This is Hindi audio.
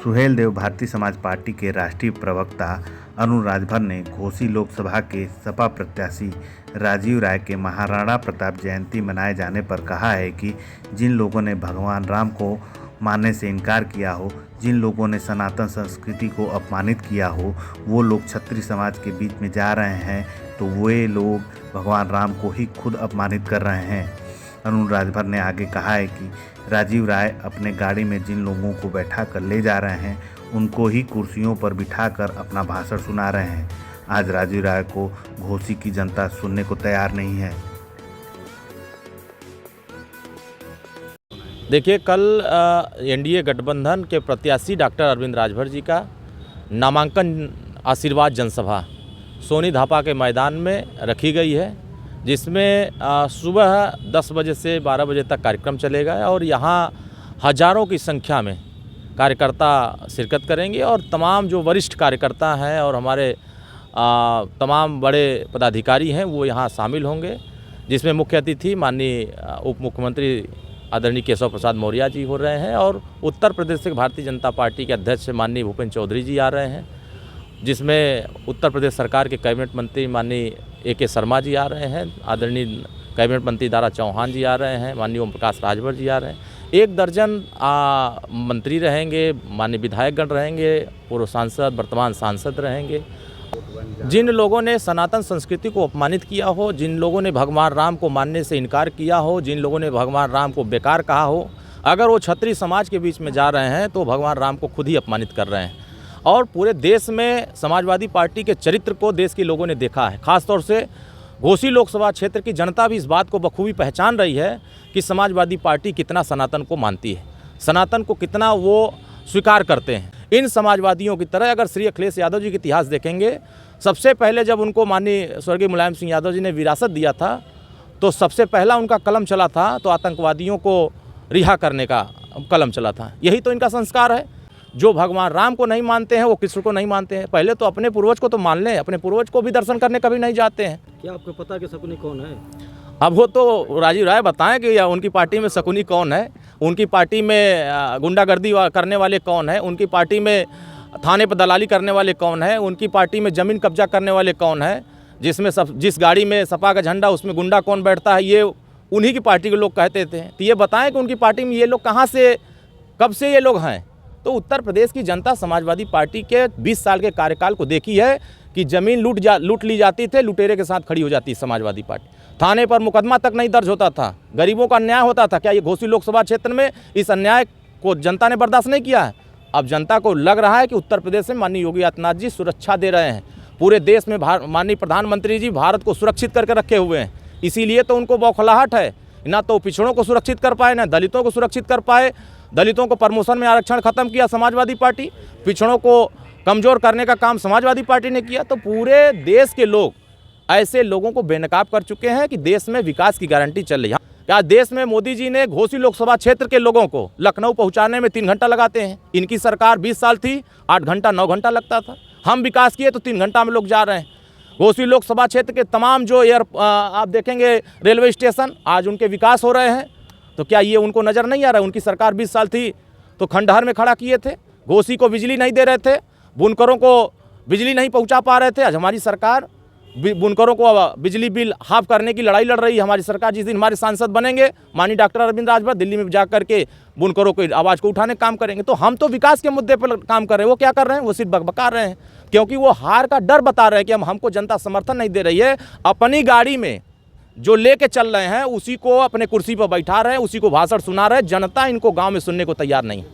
सुहेलदेव भारतीय समाज पार्टी के राष्ट्रीय प्रवक्ता अरुण राजभर ने घोसी लोकसभा के सपा प्रत्याशी राजीव राय के महाराणा प्रताप जयंती मनाए जाने पर कहा है कि जिन लोगों ने भगवान राम को मानने से इनकार किया हो, जिन लोगों ने सनातन संस्कृति को अपमानित किया हो, वो लोग क्षत्रिय समाज के बीच में जा रहे हैं तो वे लोग भगवान राम को ही खुद अपमानित कर रहे हैं। अरुण राजभर ने आगे कहा है कि राजीव राय अपने गाड़ी में जिन लोगों को बैठा कर ले जा रहे हैं उनको ही कुर्सियों पर बिठाकर अपना भाषण सुना रहे हैं। आज राजीव राय को घोसी की जनता सुनने को तैयार नहीं है। देखिए, कल एनडीए गठबंधन के प्रत्याशी डॉक्टर अरविंद राजभर जी का नामांकन आशीर्वाद जनसभा सोनी धापा के मैदान में रखी गई है, जिसमें सुबह 10 बजे से 12 बजे तक कार्यक्रम चलेगा और यहाँ हजारों की संख्या में कार्यकर्ता शिरकत करेंगे और तमाम जो वरिष्ठ कार्यकर्ता हैं और हमारे तमाम बड़े पदाधिकारी हैं वो यहाँ शामिल होंगे, जिसमें मुख्य अतिथि माननीय उप मुख्यमंत्री आदरणीय केशव प्रसाद मौर्य जी हो रहे हैं और उत्तर प्रदेश से भारतीय जनता पार्टी के अध्यक्ष माननीय भूपेंद्र चौधरी जी आ रहे हैं, जिसमें उत्तर प्रदेश सरकार के कैबिनेट मंत्री माननीय ए.के. शर्मा जी आ रहे हैं, आदरणीय कैबिनेट मंत्री दारा चौहान जी आ रहे हैं, माननीय ओम प्रकाश राजभर जी आ रहे हैं, 1 दर्जन मंत्री रहेंगे, माननीय विधायकगण रहेंगे, पूर्व सांसद वर्तमान सांसद रहेंगे। जिन लोगों ने सनातन संस्कृति को अपमानित किया हो, जिन लोगों ने भगवान राम को मानने से इनकार किया हो, जिन लोगों ने भगवान राम को बेकार कहा हो, अगर वो क्षत्रिय समाज के बीच में जा रहे हैं तो भगवान राम को खुद ही अपमानित कर रहे हैं। और पूरे देश में समाजवादी पार्टी के चरित्र को देश के लोगों ने देखा है। खासतौर से घोसी लोकसभा क्षेत्र की जनता भी इस बात को बखूबी पहचान रही है कि समाजवादी पार्टी कितना सनातन को मानती है, सनातन को कितना वो स्वीकार करते हैं। इन समाजवादियों की तरह अगर श्री अखिलेश यादव जी का इतिहास देखेंगे, सबसे पहले जब उनको माननीय स्वर्गीय मुलायम सिंह यादव जी ने विरासत दिया था तो सबसे पहला उनका कलम चला था तो आतंकवादियों को रिहा करने का कलम चला था। यही तो इनका संस्कार है। जो भगवान राम को नहीं मानते हैं वो कृष्ण को नहीं मानते हैं। पहले तो अपने पूर्वज को तो मान लें, अपने पूर्वज को भी दर्शन करने कभी नहीं जाते हैं। क्या आपको पता है कि शकुनी कौन है? अब वो तो राजीव राय बताएं कि उनकी पार्टी में शकुनी कौन है, उनकी पार्टी में गुंडागर्दी करने वाले कौन है, उनकी पार्टी में थाने पर दलाली करने वाले कौन है, उनकी पार्टी में ज़मीन कब्जा करने वाले कौन है, जिसमें जिस गाड़ी में सपा का झंडा उसमें गुंडा कौन बैठता है, ये उन्हीं की पार्टी के लोग कहते थे। तो ये बताएं कि उनकी पार्टी में ये लोग कहाँ से, कब से ये लोग हैं। तो उत्तर प्रदेश की जनता समाजवादी पार्टी के 20 साल के कार्यकाल को देखी है कि ज़मीन लूट ली जाती थे, लुटेरे के साथ खड़ी हो जाती समाजवादी पार्टी। थाने पर मुकदमा तक नहीं दर्ज होता था, गरीबों का अन्याय होता था। क्या ये घोसी लोकसभा क्षेत्र में इस अन्याय को जनता ने बर्दाश्त नहीं किया है? अब जनता को लग रहा है कि उत्तर प्रदेश में माननीय योगी आदित्यनाथ जी सुरक्षा दे रहे हैं। पूरे देश में माननीय प्रधानमंत्री जी भारत को सुरक्षित करके रखे हुए हैं, इसीलिए तो उनको बौखलाहट है। ना तो पिछड़ों को सुरक्षित कर पाए, ना दलितों को सुरक्षित कर पाए। दलितों को प्रमोशन में आरक्षण खत्म किया समाजवादी पार्टी, पिछड़ों को कमज़ोर करने का काम समाजवादी पार्टी ने किया। तो पूरे देश के लोग ऐसे लोगों को बेनकाब कर चुके हैं कि देश में विकास की गारंटी चल रही है। क्या देश में मोदी जी ने घोसी लोकसभा क्षेत्र के लोगों को लखनऊ पहुंचाने में 3 घंटा लगाते हैं? इनकी सरकार 20 साल थी, 8 घंटा 9 घंटा लगता था। हम विकास किए तो 3 घंटा में लोग जा रहे हैं। घोसी लोकसभा क्षेत्र के तमाम जो आप देखेंगे रेलवे स्टेशन आज उनके विकास हो रहे हैं। तो क्या ये उनको नज़र नहीं आ रहा है? उनकी सरकार 20 साल थी तो खंडहर में खड़ा किए थे, घोसी को बिजली नहीं दे रहे थे, बुनकरों को बिजली नहीं पहुंचा पा रहे थे। आज हमारी सरकार बुनकरों को बिजली बिल हाफ करने की लड़ाई लड़ रही है। हमारी सरकार जिस दिन हमारे सांसद बनेंगे माननीय डॉक्टर अरविंद राजभर दिल्ली में जा करके बुनकरों की आवाज़ को उठाने का काम करेंगे। तो हम तो विकास के मुद्दे पर काम कर रहे हैं, वो क्या कर रहे हैं? वो सिर्फ बकबका रहे हैं, क्योंकि वो हार का डर बता रहे हैं कि हमको जनता समर्थन नहीं दे रही है। अपनी गाड़ी में जो लेके चल रहे हैं उसी को अपने कुर्सी पर बैठा रहे हैं, उसी को भाषण सुना रहे हैं। जनता इनको गाँव में सुनने को तैयार नहीं।